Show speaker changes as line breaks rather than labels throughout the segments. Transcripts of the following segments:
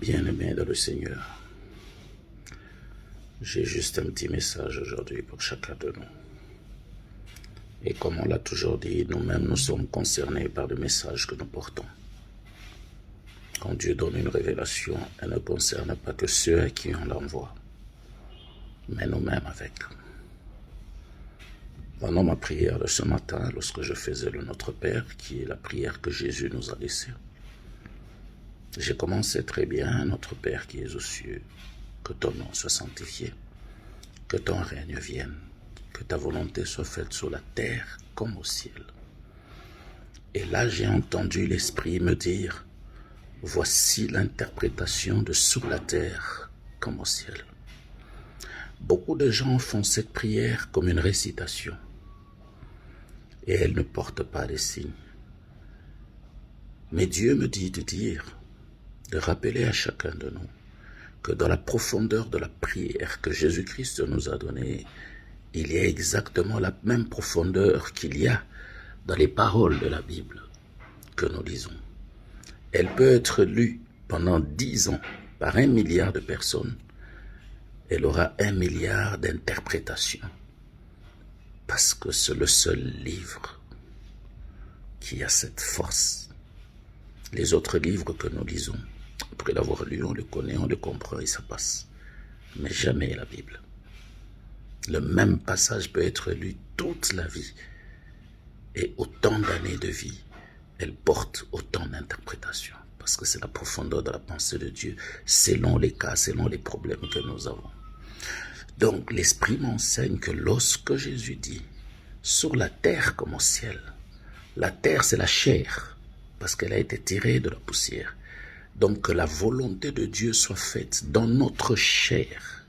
Bien-aimé dans le Seigneur, j'ai juste un petit message aujourd'hui pour chacun de nous. Et comme on l'a toujours dit, nous-mêmes nous sommes concernés par le message que nous portons. Quand Dieu donne une révélation, elle ne concerne pas que ceux à qui on l'envoie, mais nous-mêmes avec. Pendant ma prière de ce matin, lorsque je faisais le Notre Père, qui est la prière que Jésus nous a laissée, j'ai commencé très bien, Notre Père qui es aux cieux, que ton nom soit sanctifié, que ton règne vienne, que ta volonté soit faite sur la terre comme au ciel. Et là, j'ai entendu l'Esprit me dire, voici l'interprétation de sur la terre comme au ciel. Beaucoup de gens font cette prière comme une récitation, et elle ne porte pas de signes. Mais Dieu me dit de rappeler à chacun de nous que dans la profondeur de la prière que Jésus-Christ nous a donnée, il y a exactement la même profondeur qu'il y a dans les paroles de la Bible que nous lisons. Elle peut être lue pendant 10 ans par 1 milliard de personnes. Elle aura 1 milliard d'interprétations. Parce que c'est le seul livre qui a cette force. Les autres livres que nous lisons, après l'avoir lu, on le connaît, on le comprend et ça passe. Mais jamais la Bible. Le même passage peut être lu toute la vie. Et autant d'années de vie, elle porte autant d'interprétations. Parce que c'est la profondeur de la pensée de Dieu, selon les cas, selon les problèmes que nous avons. Donc l'Esprit m'enseigne que lorsque Jésus dit, sur la terre comme au ciel, la terre c'est la chair, parce qu'elle a été tirée de la poussière. Donc que la volonté de Dieu soit faite dans notre chair.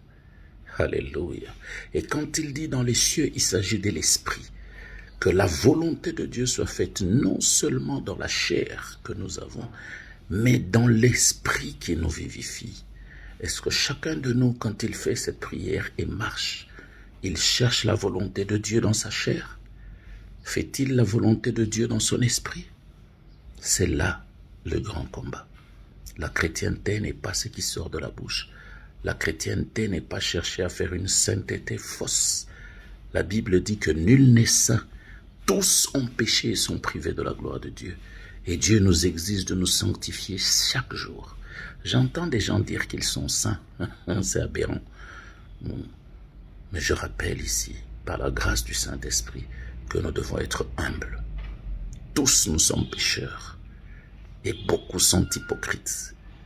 Alléluia. Et quand il dit dans les cieux, il s'agit de l'esprit. Que la volonté de Dieu soit faite non seulement dans la chair que nous avons, mais dans l'esprit qui nous vivifie. Est-ce que chacun de nous, quand il fait cette prière et marche, il cherche la volonté de Dieu dans sa chair? Fait-il la volonté de Dieu dans son esprit? C'est là le grand combat. La chrétienté n'est pas ce qui sort de la bouche. La chrétienté n'est pas chercher à faire une sainteté fausse. La Bible dit que nul n'est saint. Tous ont péché et sont privés de la gloire de Dieu. Et Dieu nous exige de nous sanctifier chaque jour. J'entends des gens dire qu'ils sont saints. C'est aberrant. Mais je rappelle ici, par la grâce du Saint-Esprit, que nous devons être humbles. Tous nous sommes pécheurs. Et beaucoup sont hypocrites.